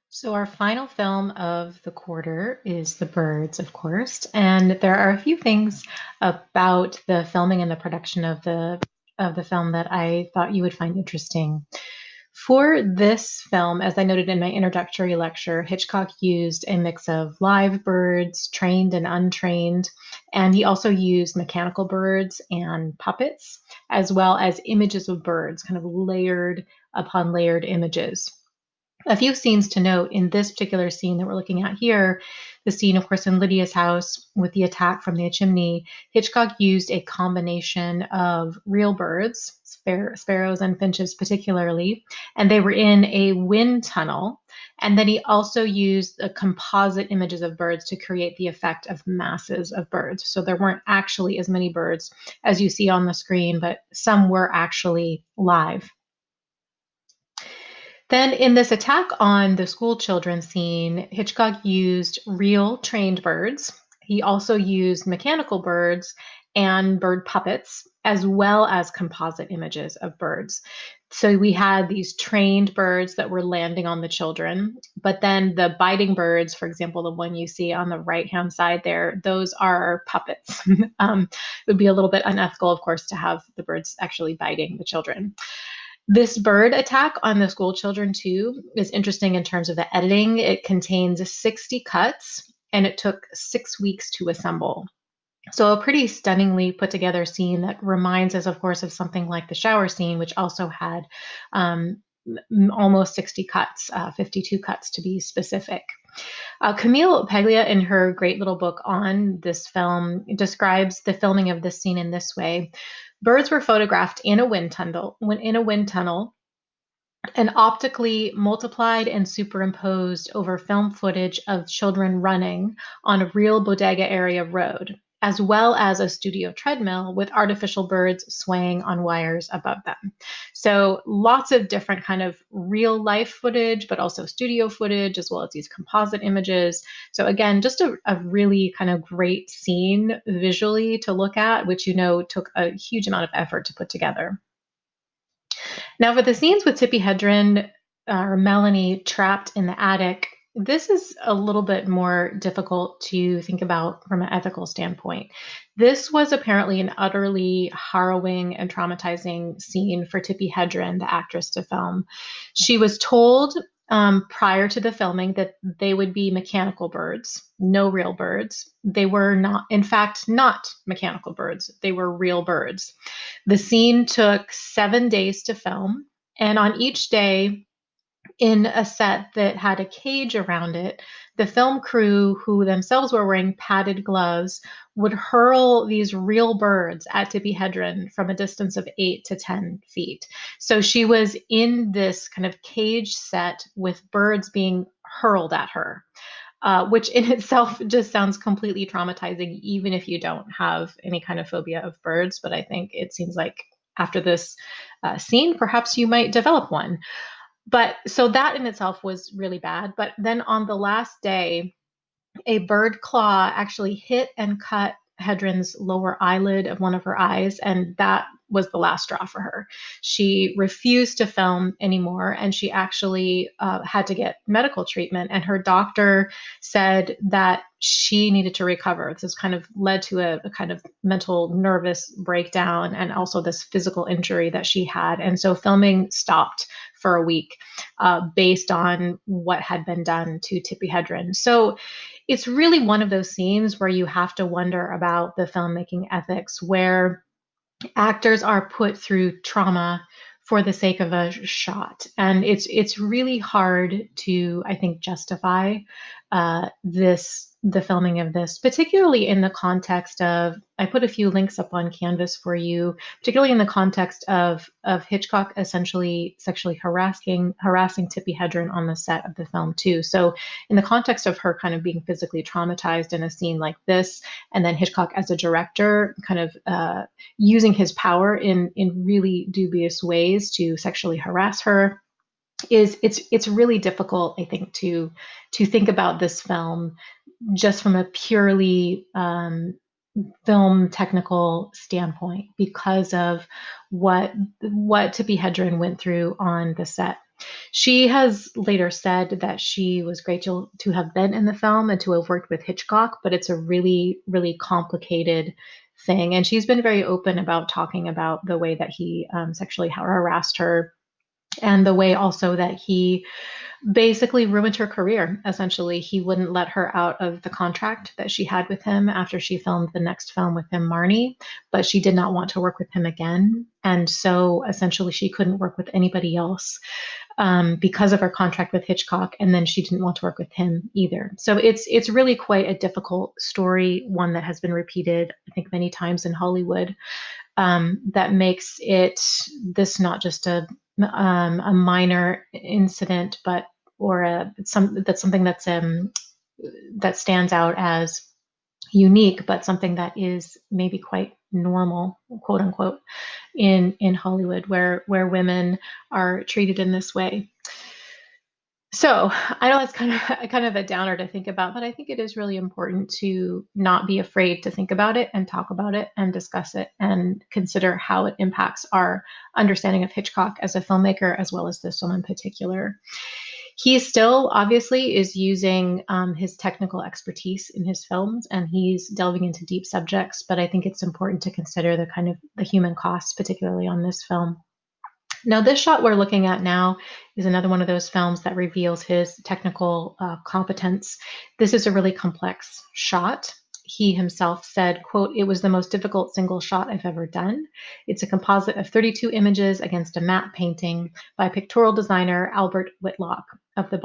So, our final film of the quarter is The Birds, of course. And there are a few things about the filming and the production of the film that I thought you would find interesting. For this film, as I noted in my introductory lecture, Hitchcock used a mix of live birds, trained and untrained, and he also used mechanical birds and puppets, as well as images of birds, kind of layered upon layered images. A few scenes to note in this particular scene that we're looking at here, the scene, of course, in Lydia's house with the attack from the chimney. Hitchcock used a combination of real birds, sparrows and finches particularly, and they were in a wind tunnel. And then he also used the composite images of birds to create the effect of masses of birds. So there weren't actually as many birds as you see on the screen, but some were actually live. Then, in this attack on the school children scene, Hitchcock used real trained birds. He also used mechanical birds and bird puppets, as well as composite images of birds. So we had these trained birds that were landing on the children, but then the biting birds, for example, the one you see on the right hand side there, those are puppets. It would be a little bit unethical, of course, to have the birds actually biting the children. This bird attack on the school children, too, is interesting in terms of the editing. It contains 60 cuts and it took 6 weeks to assemble. So, a pretty stunningly put together scene that reminds us, of course, of something like the shower scene, which also had almost 60 cuts, 52 cuts to be specific. Camille Paglia, in her great little book on this film, describes the filming of this scene in this way. Birds were photographed in a wind tunnel, and optically multiplied and superimposed over film footage of children running on a real bodega area road, as well as a studio treadmill with artificial birds swaying on wires above them. So lots of different kind of real life footage, but also studio footage, as well as these composite images. So again, just a really kind of great scene visually to look at, which took a huge amount of effort to put together. Now, for the scenes with Tippi Hedren or Melanie trapped in the attic, this is a little bit more difficult to think about from an ethical standpoint. This was apparently an utterly harrowing and traumatizing scene for Tippi Hedren, the actress, to film. She was told prior to the filming that they would be mechanical birds, no real birds. They were not, in fact, not mechanical birds. They were real birds. The scene took 7 days to film, and on each day, in a set that had a cage around it, the film crew, who themselves were wearing padded gloves, would hurl these real birds at Tippi Hedren from a distance of 8 to 10 feet. So she was in this kind of cage set with birds being hurled at her. Which in itself just sounds completely traumatizing, even if you don't have any kind of phobia of birds. But I think it seems like after this scene, perhaps you might develop one. But so that in itself was really bad. But then on the last day, a bird claw actually hit and cut Hedren's lower eyelid of one of her eyes, and that was the last straw for her. She refused to film anymore, and she actually had to get medical treatment. And her doctor said that she needed to recover. This kind of led to a kind of mental nervous breakdown and also this physical injury that she had. And so filming stopped for a week based on what had been done to Tippi Hedren. So it's really one of those scenes where you have to wonder about the filmmaking ethics, where actors are put through trauma for the sake of a shot, and it's really hard to, I think, justify this the filming of this, particularly in the context of, I put a few links up on Canvas for you, particularly in the context of Hitchcock essentially sexually harassing Tippi Hedren on the set of the film too. So in the context of her kind of being physically traumatized in a scene like this, and then Hitchcock as a director kind of using his power in really dubious ways to sexually harass her, is it's really difficult, I think, to think about this film just from a purely film technical standpoint because of what Tippi Hedren went through on the set. She has later said that she was grateful to have been in the film and to have worked with Hitchcock, but it's a really, really complicated thing. And she's been very open about talking about the way that he sexually harassed her and the way also that he basically ruined her career. Essentially, he wouldn't let her out of the contract that she had with him after she filmed the next film with him, Marnie, but she did not want to work with him again. And so essentially, she couldn't work with anybody else because of her contract with Hitchcock, and then she didn't want to work with him either. So it's really quite a difficult story, one that has been repeated, I think, many times in Hollywood. That makes it this not just a minor incident, but or something that stands out as unique, but something that is maybe quite normal, quote unquote, in Hollywood, where women are treated in this way. So I know that's kind of a downer to think about, but I think it is really important to not be afraid to think about it and talk about it and discuss it and consider how it impacts our understanding of Hitchcock as a filmmaker, as well as this film in particular. He still obviously is using his technical expertise in his films, and he's delving into deep subjects. But I think it's important to consider the kind of the human costs, particularly on this film. Now, this shot we're looking at now is another one of those films that reveals his technical competence. This is a really complex shot. He himself said, quote, "It was the most difficult single shot I've ever done. It's a composite of 32 images against a matte painting by pictorial designer Albert Whitlock of the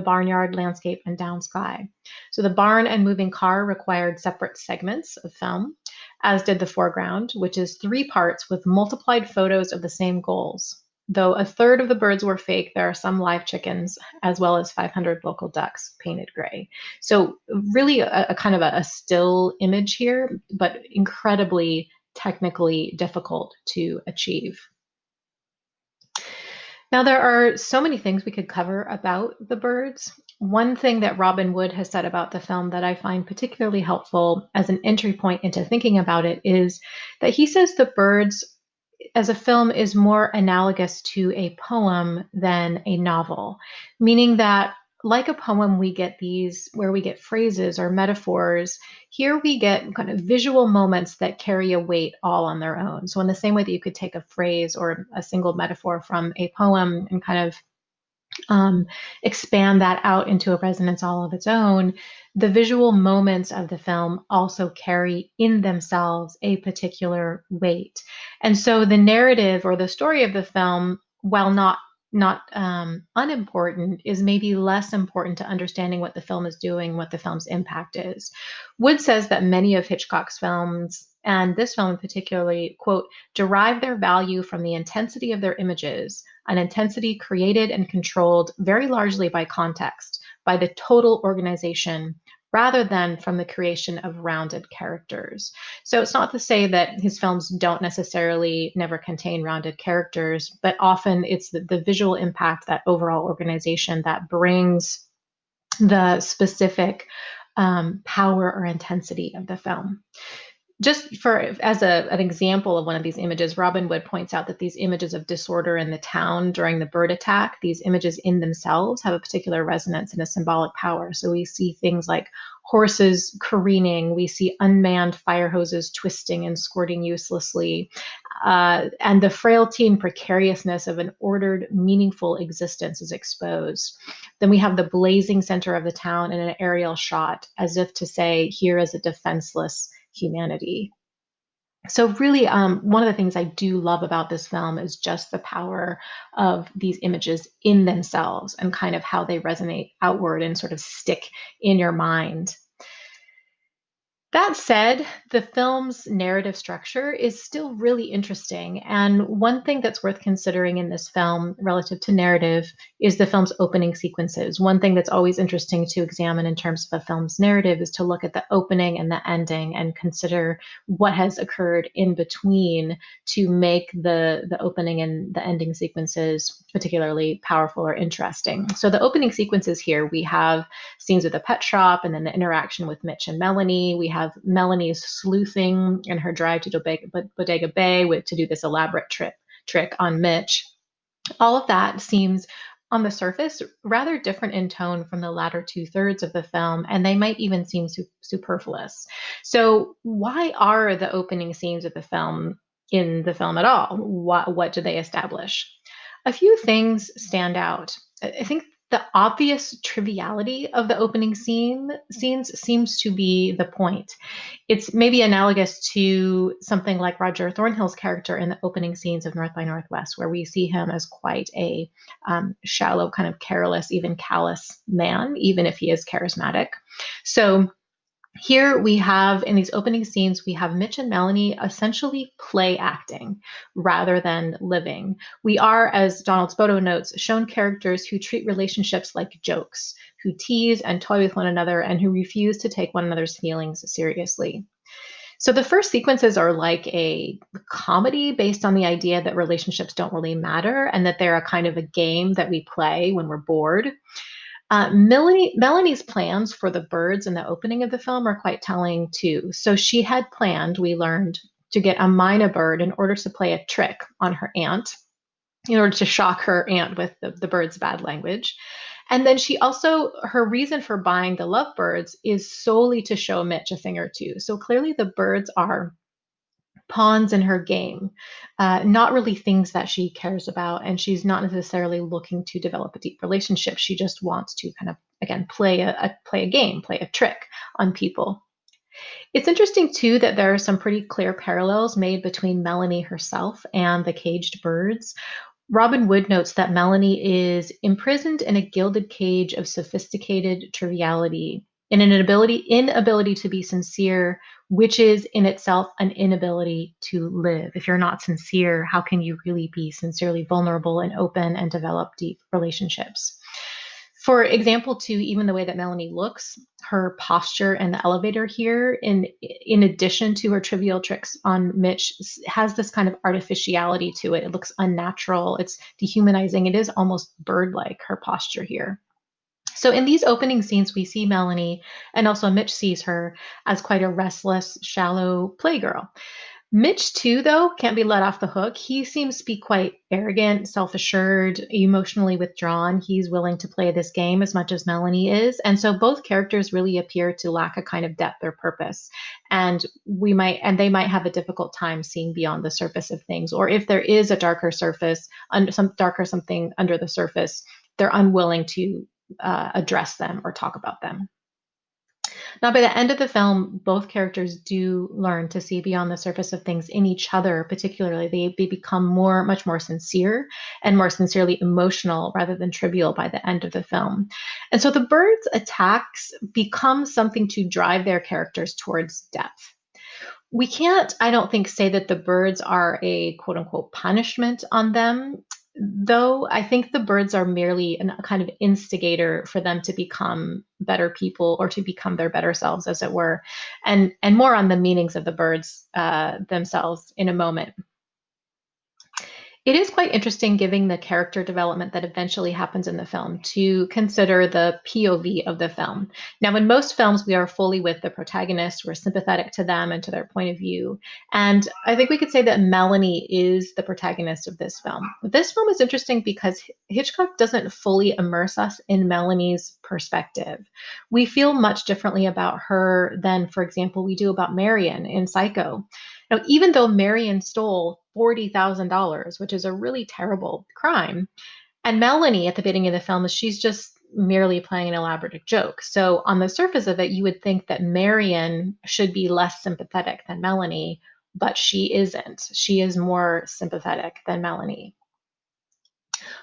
barnyard landscape and down sky. So the barn and moving car required separate segments of film, as did the foreground, which is three parts with multiplied photos of the same goals. Though a third of the birds were fake, there are some live chickens, as well as 500 local ducks painted gray. So, really, a kind of a still image here, but incredibly technically difficult to achieve. Now, there are so many things we could cover about the birds. One thing that Robin Wood has said about the film that I find particularly helpful as an entry point into thinking about it is that he says the birds as a film is more analogous to a poem than a novel, meaning that like a poem, we get these where we get phrases or metaphors. Here we get kind of visual moments that carry a weight all on their own. So, in the same way that you could take a phrase or a single metaphor from a poem and kind of um, expand that out into a resonance all of its own, the visual moments of the film also carry in themselves a particular weight. And so the narrative or the story of the film, while not unimportant, is maybe less important to understanding what the film is doing, what the film's impact is. Wood says that many of Hitchcock's films, and this film in particularly, quote, derive their value from the intensity of their images, an intensity created and controlled very largely by context, by the total organization, rather than from the creation of rounded characters. So it's not to say that his films don't necessarily never contain rounded characters, but often it's the visual impact, that overall organization that brings the specific power or intensity of the film. Just for as an example of one of these images, Robin Wood points out that these images of disorder in the town during the bird attack, these images in themselves have a particular resonance and a symbolic power. So we see things like horses careening, we see unmanned fire hoses twisting and squirting uselessly, and the frailty and precariousness of an ordered, meaningful existence is exposed. Then we have the blazing center of the town in an aerial shot, as if to say, here is a defenseless humanity. So, really, one of the things I do love about this film is just the power of these images in themselves and kind of how they resonate outward and sort of stick in your mind. That said, the film's narrative structure is still really interesting. And one thing that's worth considering in this film relative to narrative is the film's opening sequences. One thing that's always interesting to examine in terms of a film's narrative is to look at the opening and the ending and consider what has occurred in between to make the opening and the ending sequences particularly powerful or interesting. So the opening sequences here, we have scenes with the pet shop and then the interaction with Mitch and Melanie. We have Melanie's sleuthing and her drive to Bodega Bay to do this elaborate trick on Mitch. All of that seems, on the surface, rather different in tone from the latter two-thirds of the film, and they might even seem superfluous. So, why are the opening scenes of the film in the film at all? What do they establish? A few things stand out. I think the obvious triviality of the opening scenes seems to be the point. It's maybe analogous to something like Roger Thornhill's character in the opening scenes of North by Northwest, where we see him as quite a shallow, kind of careless, even callous man, even if he is charismatic. So here we have, in these opening scenes, we have Mitch and Melanie essentially play acting rather than living. We are, as Donald Spoto notes, shown characters who treat relationships like jokes, who tease and toy with one another, and who refuse to take one another's feelings seriously. So the first sequences are like a comedy based on the idea that relationships don't really matter and that they're a kind of a game that we play when we're bored. Melanie's plans for the birds in the opening of the film are quite telling too. So she had planned, we learned, to get a mynah bird in order to play a trick on her aunt, in order to shock her aunt with the bird's bad language. And then she also, her reason for buying the lovebirds is solely to show Mitch a thing or two. So clearly the birds are pawns in her game, not really things that she cares about. And she's not necessarily looking to develop a deep relationship. She just wants to kind of, again, play a game, play a trick on people. It's interesting too that there are some pretty clear parallels made between Melanie herself and the caged birds. Robin Wood notes that Melanie is imprisoned in a gilded cage of sophisticated triviality, in an inability to be sincere, which is in itself an inability to live. If you're not sincere, how can you really be sincerely vulnerable and open and develop deep relationships? For example, too, even the way that Melanie looks, her posture in the elevator here, in addition to her trivial tricks on Mitch, has this kind of artificiality to it. It looks unnatural. It's dehumanizing. It is almost bird-like, her posture here. So in these opening scenes, we see Melanie, and also Mitch sees her as quite a restless, shallow playgirl. Mitch, too, though, can't be let off the hook. He seems to be quite arrogant, self assured, emotionally withdrawn. He's willing to play this game as much as Melanie is. And so both characters really appear to lack a kind of depth or purpose. And they might have a difficult time seeing beyond the surface of things. Or if there is a darker surface, some darker something under the surface, they're unwilling to address them or talk about them. Now, by the end of the film, both characters do learn to see beyond the surface of things in each other, particularly. They become much more sincere and more sincerely emotional rather than trivial by the end of the film. And so the birds' attacks become something to drive their characters towards depth. We can't, I don't think, say that the birds are a quote unquote punishment on them, though I think the birds are merely a kind of instigator for them to become better people or to become their better selves, as it were. And more on the meanings of the birds themselves in a moment. It is quite interesting, given the character development that eventually happens in the film, to consider the POV of the film. Now, in most films, we are fully with the protagonist, we're sympathetic to them and to their point of view. And I think we could say that Melanie is the protagonist of this film. This film is interesting because Hitchcock doesn't fully immerse us in Melanie's perspective. We feel much differently about her than, for example, we do about Marion in Psycho. Now, even though Marion stole $40,000, which is a really terrible crime, and Melanie at the beginning of the film, she's just merely playing an elaborate joke. So on the surface of it, you would think that Marion should be less sympathetic than Melanie, but she isn't. She is more sympathetic than Melanie.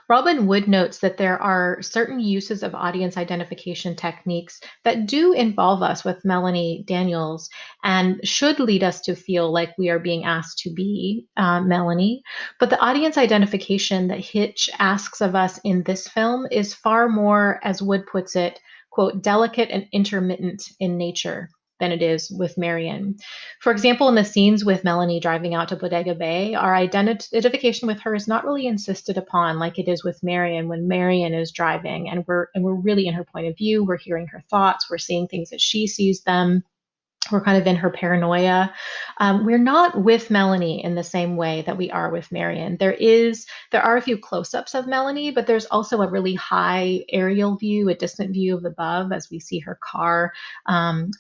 Robin Wood notes that there are certain uses of audience identification techniques that do involve us with Melanie Daniels and should lead us to feel like we are being asked to be Melanie. But the audience identification that Hitch asks of us in this film is far more, as Wood puts it, quote, delicate and intermittent in nature than it is with Marion. For example, in the scenes with Melanie driving out to Bodega Bay, our identification with her is not really insisted upon like it is with Marion when Marion is driving, and we're really in her point of view. We're hearing her thoughts. We're seeing things as she sees them. We're kind of in her paranoia. We're not with Melanie in the same way that we are with Marion. There are a few close-ups of Melanie, but there's also a really high aerial view, a distant view of above as we see her car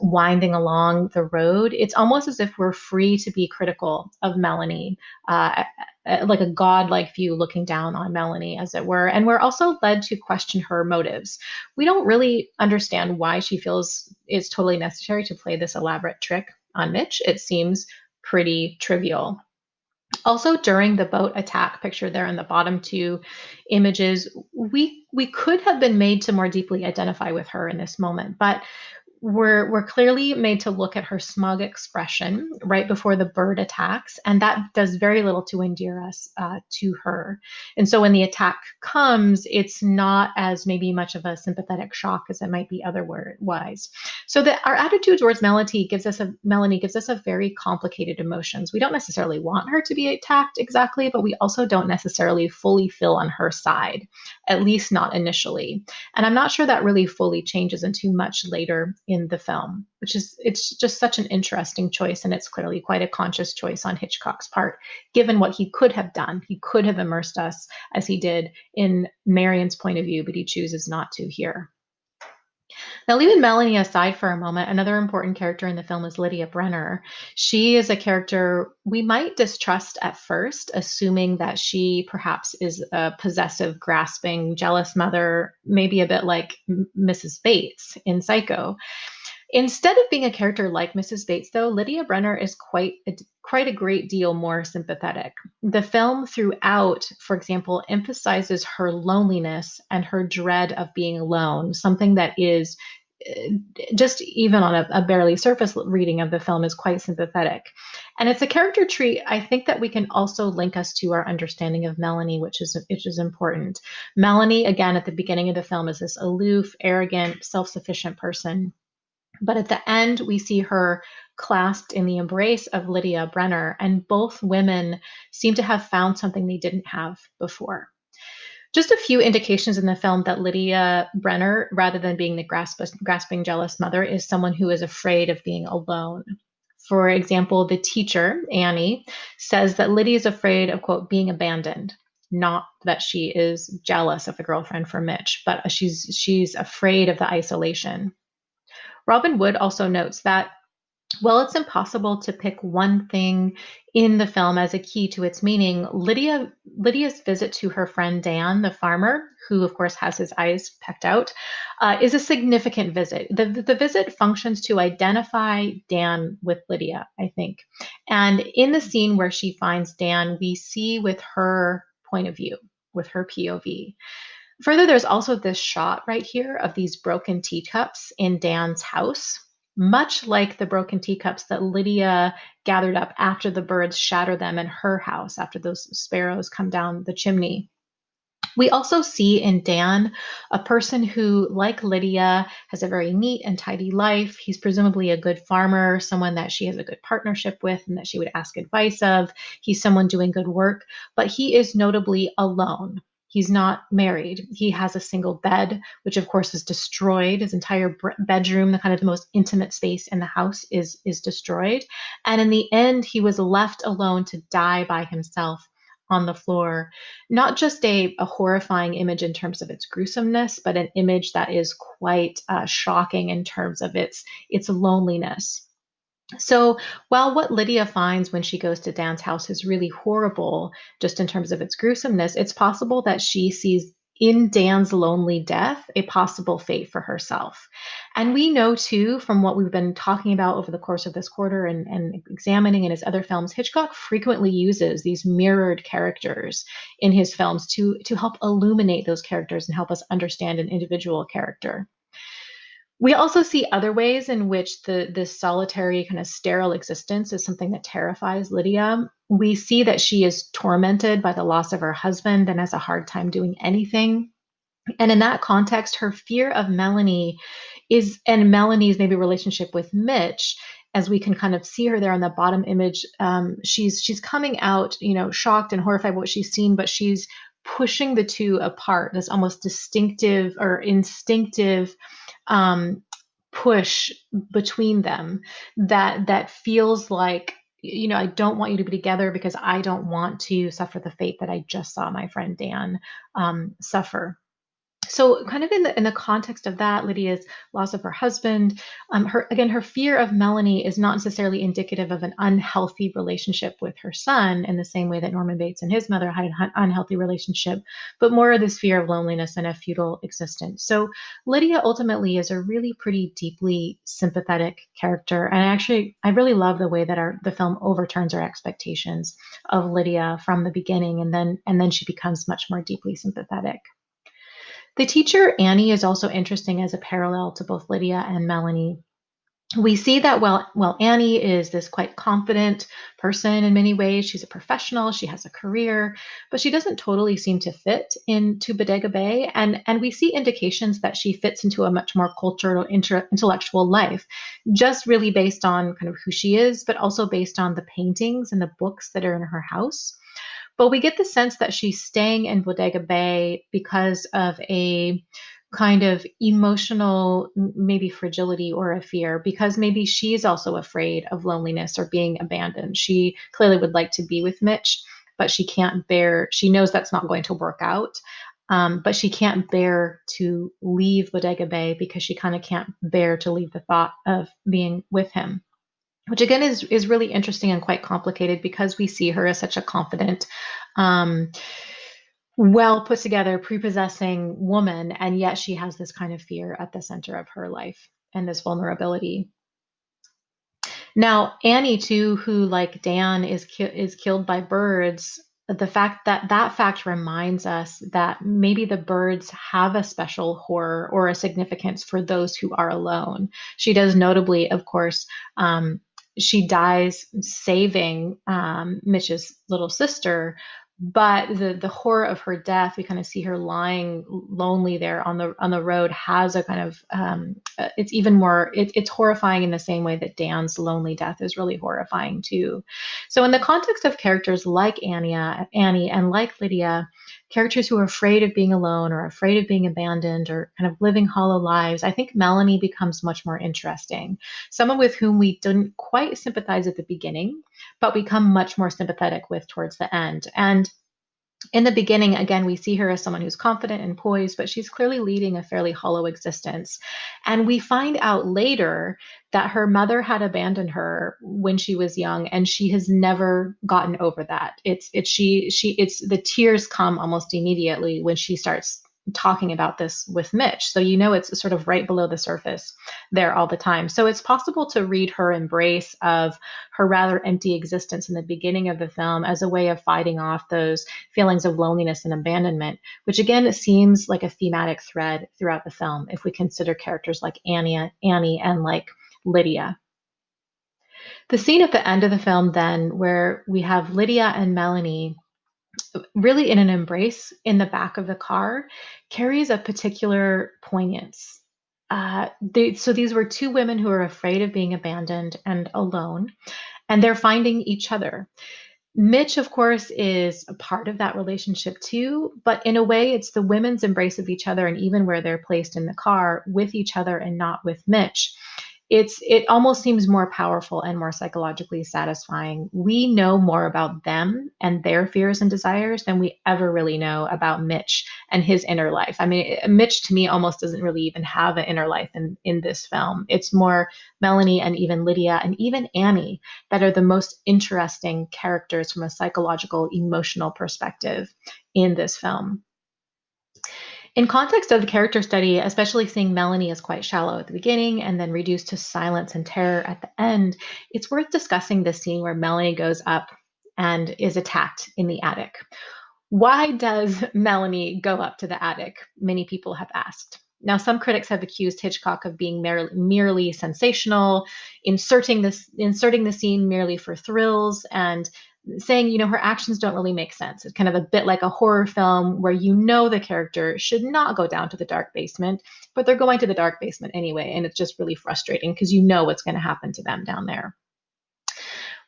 winding along the road. It's almost as if we're free to be critical of Melanie, like a godlike view looking down on Melanie, as it were. And we're also led to question her motives. We don't really understand why she feels it's totally necessary to play this elaborate trick on Mitch. It seems pretty trivial. Also, during the boat attack pictured there in the bottom two images, we could have been made to more deeply identify with her in this moment, but we're clearly made to look at her smug expression right before the bird attacks, and that does very little to endear us to her. And so when the attack comes, it's not as maybe much of a sympathetic shock as it might be otherwise. So that our attitude towards Melanie gives us a very complicated emotions. We don't necessarily want her to be attacked exactly, but we also don't necessarily fully feel on her side, at least not initially. And I'm not sure that really fully changes into much later in the film, it's just such an interesting choice. And it's clearly quite a conscious choice on Hitchcock's part, given what he could have done. He could have immersed us as he did in Marion's point of view, but he chooses not to here. Now, leaving Melanie aside for a moment, another important character in the film is Lydia Brenner. She is a character we might distrust at first, assuming that she perhaps is a possessive, grasping, jealous mother, maybe a bit like Mrs. Bates in Psycho. Instead of being a character like Mrs. Bates, though, Lydia Brenner is quite a great deal more sympathetic. The film throughout, for example, emphasizes her loneliness and her dread of being alone, something that is just even on a barely surface reading of the film is quite sympathetic. And it's a character trait I think that we can also link us to our understanding of Melanie, which is important. Melanie, again, at the beginning of the film, is this aloof, arrogant, self-sufficient person, but at the end, we see her clasped in the embrace of Lydia Brenner, and both women seem to have found something they didn't have before. Just a few indications in the film that Lydia Brenner, rather than being the grasping, jealous mother, is someone who is afraid of being alone. For example, the teacher, Annie, says that Lydia is afraid of, quote, being abandoned. Not that she is jealous of the girlfriend for Mitch, but she's afraid of the isolation. Robin Wood also notes that while it's impossible to pick one thing in the film as a key to its meaning, Lydia's visit to her friend Dan, the farmer, who of course has his eyes pecked out, is a significant visit. The visit functions to identify Dan with Lydia, I think. And in the scene where she finds Dan, we see with her point of view, with her POV. Further, there's also this shot right here of these broken teacups in Dan's house, much like the broken teacups that Lydia gathered up after the birds shatter them in her house, after those sparrows come down the chimney. We also see in Dan a person who, like Lydia, has a very neat and tidy life. He's presumably a good farmer, someone that she has a good partnership with and that she would ask advice of. He's someone doing good work, but he is notably alone. He's not married. He has a single bed, which of course is destroyed. His entire bedroom, the kind of the most intimate space in the house, is destroyed. And in the end, he was left alone to die by himself on the floor. Not just a horrifying image in terms of its gruesomeness, but an image that is quite shocking in terms of its loneliness. So while what Lydia finds when she goes to Dan's house is really horrible, just in terms of its gruesomeness, it's possible that she sees in Dan's lonely death a possible fate for herself. And we know too, from what we've been talking about over the course of this quarter and examining in his other films, Hitchcock frequently uses these mirrored characters in his films to help illuminate those characters and help us understand an individual character. We also see other ways in which this solitary kind of sterile existence is something that terrifies Lydia. We see that she is tormented by the loss of her husband and has a hard time doing anything. And in that context, her fear of Melanie and Melanie's maybe relationship with Mitch, as we can kind of see her there on the bottom image, she's coming out, shocked and horrified by what she's seen, but she's pushing the two apart. This almost distinctive or instinctive um, push between them that feels like, I don't want you to be together because I don't want to suffer the fate that I just saw my friend Dan suffer. So kind of in the context of that, Lydia's loss of her husband, her fear of Melanie is not necessarily indicative of an unhealthy relationship with her son in the same way that Norman Bates and his mother had an unhealthy relationship, but more of this fear of loneliness and a futile existence. So Lydia ultimately is a really pretty deeply sympathetic character, and I really love the way that the film overturns our expectations of Lydia from the beginning, and then she becomes much more deeply sympathetic. The teacher, Annie, is also interesting as a parallel to both Lydia and Melanie. We see that while Annie is this quite confident person in many ways, she's a professional, she has a career, but she doesn't totally seem to fit into Bodega Bay. And we see indications that she fits into a much more cultural, intellectual life, just really based on kind of who she is, but also based on the paintings and the books that are in her house. But we get the sense that she's staying in Bodega Bay because of a kind of emotional, maybe fragility or a fear, because maybe she's also afraid of loneliness or being abandoned. She clearly would like to be with Mitch, but she knows that's not going to work out. But she can't bear to leave Bodega Bay because she kind of can't bear to leave the thought of being with him, which again is really interesting and quite complicated because we see her as such a confident, um, well put together, prepossessing woman, and yet she has this kind of fear at the center of her life and this vulnerability. Now, Annie too, who like Dan is killed by birds, the fact that that fact reminds us that maybe the birds have a special horror or a significance for those who are alone. She does notably, of course, she dies saving Mitch's little sister, but the horror of her death, we kind of see her lying lonely there on the road, has a kind of it's even more it's horrifying in the same way that Dan's lonely death is really horrifying too. So in the context of characters like Annie and like Lydia, characters who are afraid of being alone or afraid of being abandoned or kind of living hollow lives, I think Melanie becomes much more interesting. Someone with whom we didn't quite sympathize at the beginning, but become much more sympathetic with towards the end. And in the beginning, again, we see her as someone who's confident and poised, but she's clearly leading a fairly hollow existence. And we find out later that her mother had abandoned her when she was young, and she has never gotten over that. It's the tears come almost immediately when she starts talking about this with Mitch. So it's sort of right below the surface there all the time. So it's possible to read her embrace of her rather empty existence in the beginning of the film as a way of fighting off those feelings of loneliness and abandonment, which again seems like a thematic thread throughout the film if we consider characters like Annie and like Lydia. The scene at the end of the film, then, where we have Lydia and Melanie really in an embrace in the back of the car, carries a particular poignance. So these were two women who are afraid of being abandoned and alone, and they're finding each other. Mitch, of course, is a part of that relationship too, but in a way, it's the women's embrace of each other and even where they're placed in the car with each other and not with Mitch. It almost seems more powerful and more psychologically satisfying. We know more about them and their fears and desires than we ever really know about Mitch and his inner life. I mean, Mitch to me almost doesn't really even have an inner life in this film. It's more Melanie and even Lydia and even Annie that are the most interesting characters from a psychological, emotional perspective in this film. In context of the character study, especially seeing Melanie as quite shallow at the beginning and then reduced to silence and terror at the end, it's worth discussing the scene where Melanie goes up and is attacked in the attic. Why does Melanie go up to the attic? Many people have asked. Now, some critics have accused Hitchcock of being merely sensational, inserting the scene merely for thrills, and saying, her actions don't really make sense. It's kind of a bit like a horror film where the character should not go down to the dark basement, but they're going to the dark basement anyway, and it's just really frustrating because what's going to happen to them down there.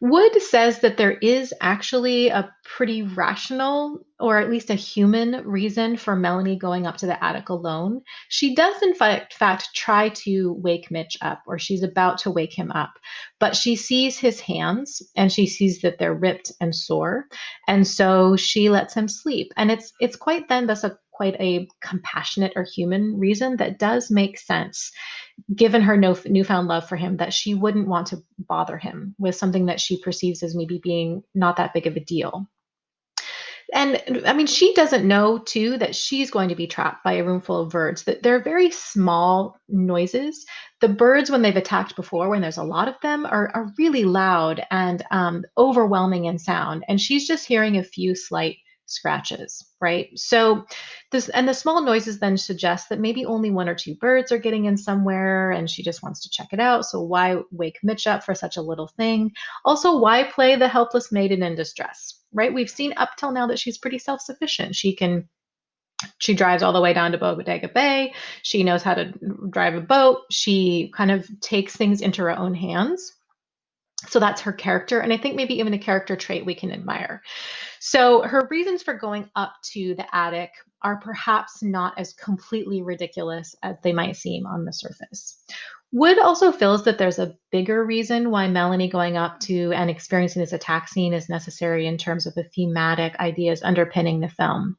Wood says that there is actually a pretty rational, or at least a human reason for Melanie going up to the attic alone. She does, in fact, try to wake Mitch up, or she's about to wake him up, but she sees his hands and she sees that they're ripped and sore, and so she lets him sleep. And it's quite then that's a quite a compassionate or human reason that does make sense given her newfound love for him, that she wouldn't want to bother him with something that she perceives as maybe being not that big of a deal. And I mean, she doesn't know too that she's going to be trapped by a room full of birds. That they're very small noises. The birds, when they've attacked before, when there's a lot of them, are really loud and overwhelming in sound. And she's just hearing a few slight scratches, right? So the small noises then suggest that maybe only one or two birds are getting in somewhere, and she just wants to check it out. So why wake Mitch up for such a little thing? Also, why play the helpless maiden in distress, right? We've seen up till now that she's pretty self-sufficient. She drives all the way down to Bodega Bay. She knows how to drive a boat. She kind of takes things into her own hands. So that's her character. And I think maybe even a character trait we can admire. So her reasons for going up to the attic are perhaps not as completely ridiculous as they might seem on the surface. Wood also feels that there's a bigger reason why Melanie going up to and experiencing this attack scene is necessary in terms of the thematic ideas underpinning the film.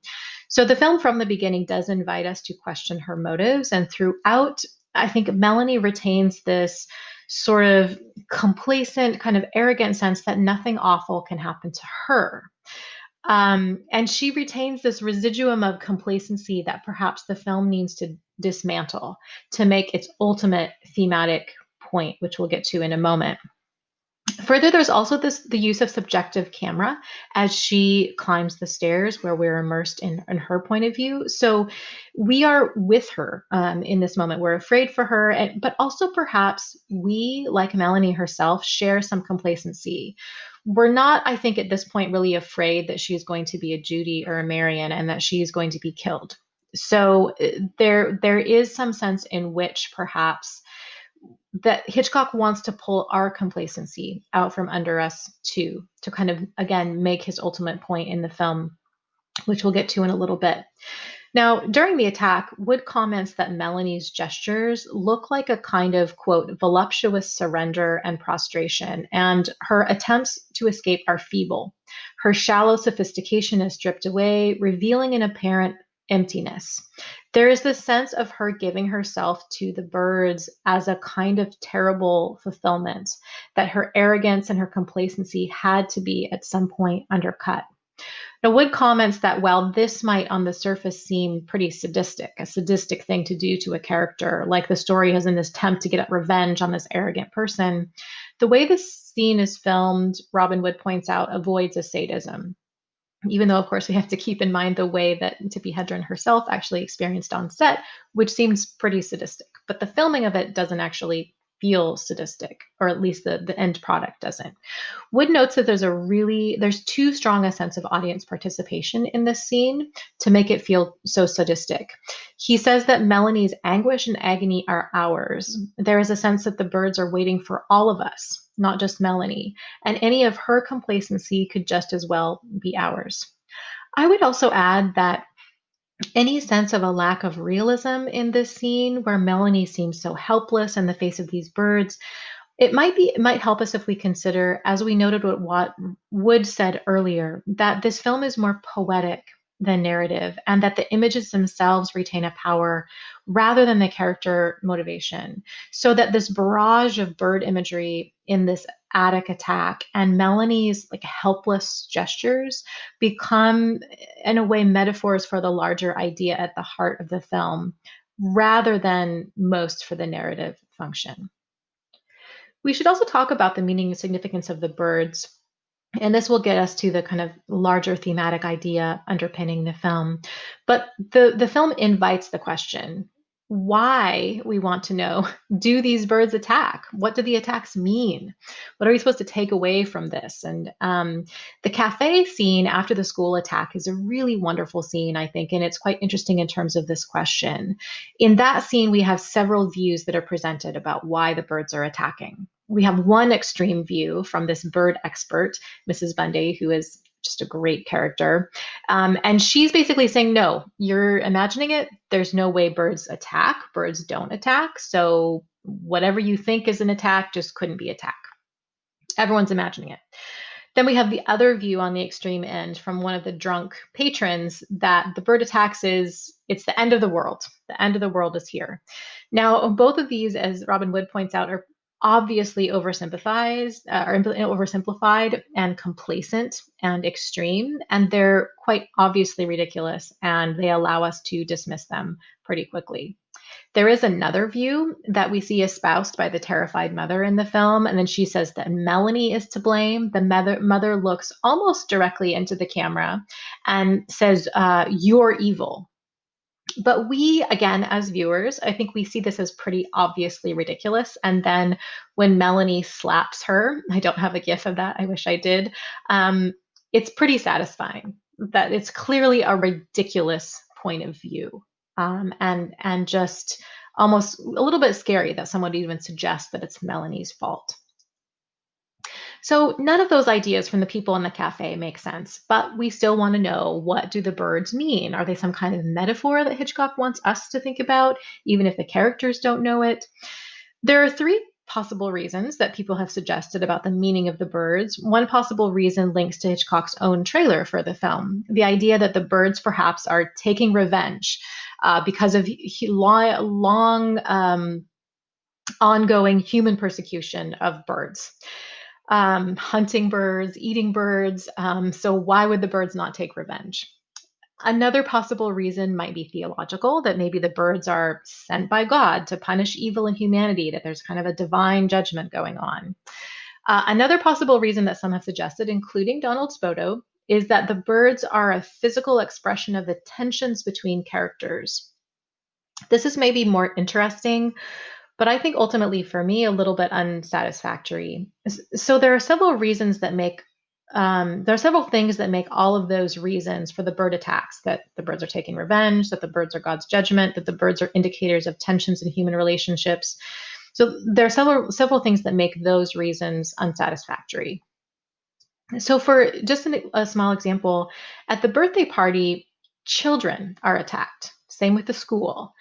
So the film from the beginning does invite us to question her motives, and throughout, I think Melanie retains this sort of complacent, kind of arrogant sense that nothing awful can happen to her. And she retains this residuum of complacency that perhaps the film needs to dismantle to make its ultimate thematic point, which we'll get to in a moment. Further, there's also the use of subjective camera as she climbs the stairs where we're immersed in her point of view. So we are with her in this moment. We're afraid for her, but also perhaps we, like Melanie herself, share some complacency. We're not, I think, at this point really afraid that she's going to be a Judy or a Marion and that she's going to be killed. So there is some sense in which perhaps that Hitchcock wants to pull our complacency out from under us too, to kind of again make his ultimate point in the film, which we'll get to in a little bit. Now, during the attack, Wood comments that Melanie's gestures look like a kind of, quote, voluptuous surrender and prostration, and her attempts to escape are feeble. Her shallow sophistication is stripped away, revealing an apparent emptiness. There is this sense of her giving herself to the birds as a kind of terrible fulfillment, that her arrogance and her complacency had to be at some point undercut. Now, Wood comments that while this might on the surface seem pretty sadistic, a sadistic thing to do to a character, like the story has in this attempt to get revenge on this arrogant person, the way this scene is filmed, Robin Wood points out, avoids a sadism. Even though, of course, we have to keep in mind the way that Tippi Hedren herself actually experienced on set, which seems pretty sadistic. But the filming of it doesn't actually feel sadistic, or at least the end product doesn't. Wood notes that there's too strong a sense of audience participation in this scene to make it feel so sadistic. He says that Melanie's anguish and agony are ours. There is a sense that the birds are waiting for all of us, not just Melanie, and any of her complacency could just as well be ours. I would also add that any sense of a lack of realism in this scene where Melanie seems so helpless in the face of these birds, it might help us if we consider, as we noted what Wood said earlier, that this film is more poetic than narrative, and that the images themselves retain a power rather than the character motivation. So that this barrage of bird imagery in this attic attack and Melanie's like helpless gestures become, in a way, metaphors for the larger idea at the heart of the film, rather than most for the narrative function. We should also talk about the meaning and significance of the birds. And this will get us to the kind of larger thematic idea underpinning the film. But the film invites the question why, we want to know, do these birds attack? What do the attacks mean? What are we supposed to take away from this? And the cafe scene after the school attack is a really wonderful scene, I think, and it's quite interesting in terms of this question. In that scene, we have several views that are presented about why the birds are attacking. We have one extreme view from this bird expert, Mrs. Bundy, who is just a great character. And she's basically saying, no, you're imagining it. There's no way birds attack. Birds don't attack. So whatever you think is an attack just couldn't be attack. Everyone's imagining it. Then we have the other view on the extreme end from one of the drunk patrons that the bird attacks it's the end of the world. The end of the world is here. Now, both of these, as Robin Wood points out, are obviously oversimplified and complacent and extreme, and they're quite obviously ridiculous, and they allow us to dismiss them pretty quickly. There is another view that we see espoused by the terrified mother in the film, and then she says that Melanie is to blame. The mother looks almost directly into the camera and says, "You're evil." But we, again, as viewers, I think we see this as pretty obviously ridiculous. And then when Melanie slaps her, I don't have a gif of that. I wish I did. It's pretty satisfying that it's clearly a ridiculous point of view, and just almost a little bit scary that someone would even suggest that it's Melanie's fault. So none of those ideas from the people in the cafe make sense, but we still want to know, what do the birds mean? Are they some kind of metaphor that Hitchcock wants us to think about, even if the characters don't know it? There are three possible reasons that people have suggested about the meaning of the birds. One possible reason links to Hitchcock's own trailer for the film, the idea that the birds perhaps are taking revenge because of long ongoing human persecution of birds, hunting birds, eating birds. So why would the birds not take revenge? Another possible reason might be theological, that maybe the birds are sent by God to punish evil in humanity, that there's kind of a divine judgment going on. Another possible reason that some have suggested, including Donald Spoto, is that the birds are a physical expression of the tensions between characters. This is maybe more interesting, but I think ultimately for me a little bit unsatisfactory. So there are several things that make all of those reasons for the bird attacks, that the birds are taking revenge, that the birds are God's judgment, that the birds are indicators of tensions in human relationships. So there are several things that make those reasons unsatisfactory. So, for just a small example, at the birthday party, children are attacked. Same with the school.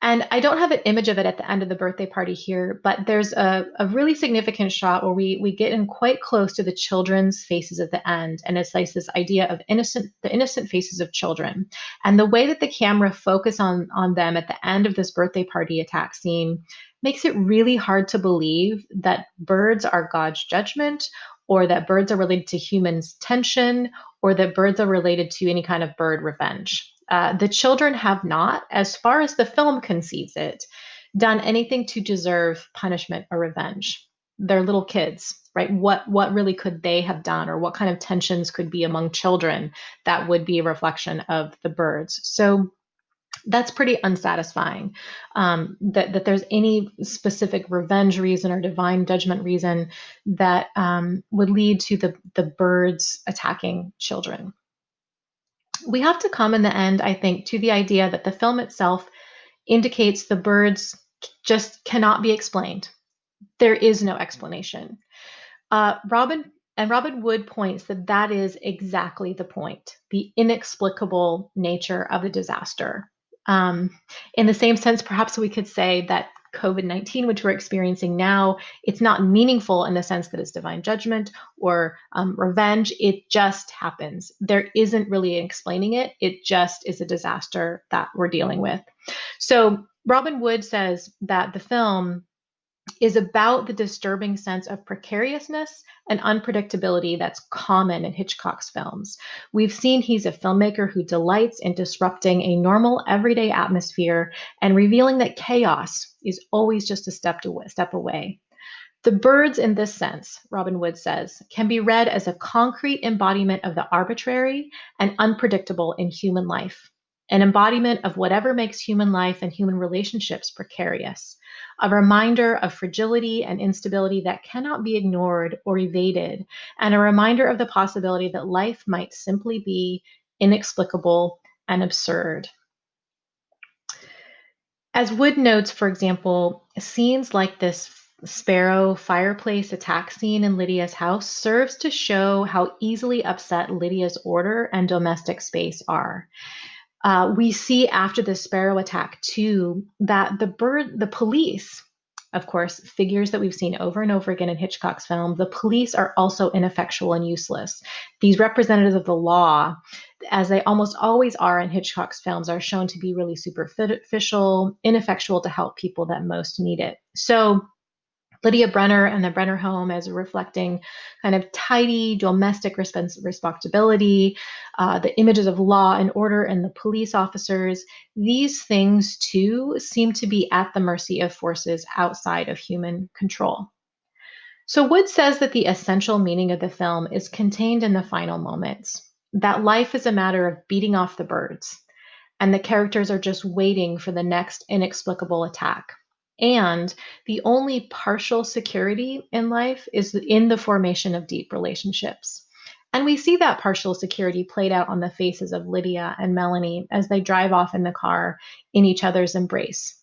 And I don't have an image of it at the end of the birthday party here, but there's a really significant shot where we get in quite close to the children's faces at the end. And it's like this idea of the innocent faces of children. And the way that the camera focus on them at the end of this birthday party attack scene makes it really hard to believe that birds are God's judgment, or that birds are related to humans' tension, or that birds are related to any kind of bird revenge. The children have not, as far as the film conceives it, done anything to deserve punishment or revenge. They're little kids, right? What really could they have done, or what kind of tensions could be among children that would be a reflection of the birds? So that's pretty unsatisfying. That there's any specific revenge reason or divine judgment reason that would lead to the birds attacking children. We have to come in the end, I think, to the idea that the film itself indicates the birds just cannot be explained. There is no explanation. Robin Wood points that that is exactly the point, the inexplicable nature of the disaster. In the same sense, perhaps we could say that COVID-19, which we're experiencing now, it's not meaningful in the sense that it's divine judgment or revenge. It just happens. There isn't really explaining it. It just is a disaster that we're dealing with. So Robin Wood says that the film is about the disturbing sense of precariousness and unpredictability that's common in Hitchcock's films. We've seen he's a filmmaker who delights in disrupting a normal, everyday atmosphere and revealing that chaos is always just a step away. The birds, in this sense, Robin Wood says, can be read as a concrete embodiment of the arbitrary and unpredictable in human life, an embodiment of whatever makes human life and human relationships precarious, a reminder of fragility and instability that cannot be ignored or evaded, and a reminder of the possibility that life might simply be inexplicable and absurd. As Wood notes, for example, scenes like this Sparrow fireplace attack scene in Lydia's house serves to show how easily upset Lydia's order and domestic space are. We see after the Sparrow attack too that the police, of course, figures that we've seen over and over again in Hitchcock's film, the police are also ineffectual and useless. These representatives of the law, as they almost always are in Hitchcock's films, are shown to be really superficial, ineffectual to help people that most need it. So Lydia Brenner and the Brenner home as reflecting kind of tidy domestic respectability, the images of law and order and the police officers. These things too seem to be at the mercy of forces outside of human control. So Wood says that the essential meaning of the film is contained in the final moments, that life is a matter of beating off the birds, and the characters are just waiting for the next inexplicable attack. And the only partial security in life is in the formation of deep relationships. And we see that partial security played out on the faces of Lydia and Melanie as they drive off in the car in each other's embrace.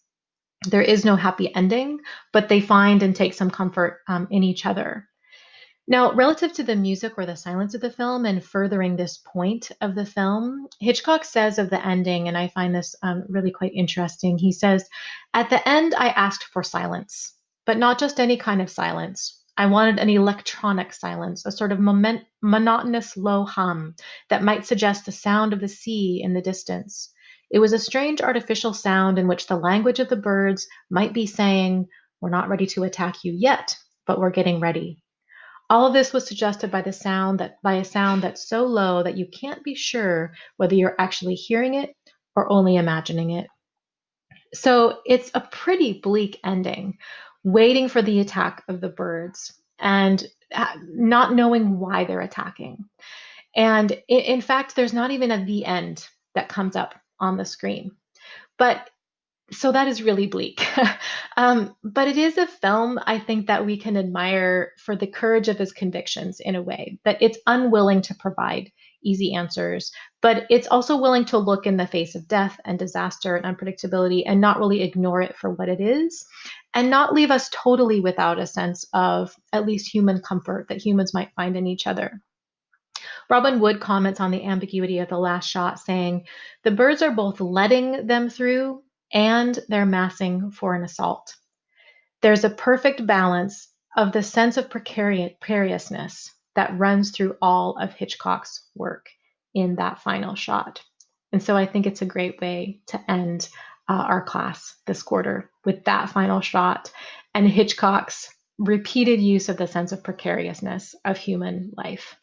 There is no happy ending, but they find and take some comfort in each other. Now, relative to the music or the silence of the film and furthering this point of the film, Hitchcock says of the ending, and I find this really quite interesting. He says, "At the end, I asked for silence, but not just any kind of silence. I wanted an electronic silence, a sort of monotonous low hum that might suggest the sound of the sea in the distance. It was a strange artificial sound in which the language of the birds might be saying, 'We're not ready to attack you yet, but we're getting ready.' All of this was suggested by a sound that's so low that you can't be sure whether you're actually hearing it or only imagining it." So it's a pretty bleak ending, waiting for the attack of the birds and not knowing why they're attacking. And in fact, there's not even a the end that comes up on the screen. But so that is really bleak. But it is a film I think that we can admire for the courage of his convictions in a way, that it's unwilling to provide easy answers, but it's also willing to look in the face of death and disaster and unpredictability and not really ignore it for what it is and not leave us totally without a sense of at least human comfort that humans might find in each other. Robin Wood comments on the ambiguity of the last shot, saying, "The birds are both letting them through and they're massing for an assault." There's a perfect balance of the sense of precariousness that runs through all of Hitchcock's work in that final shot. And so I think it's a great way to end our class this quarter with that final shot and Hitchcock's repeated use of the sense of precariousness of human life.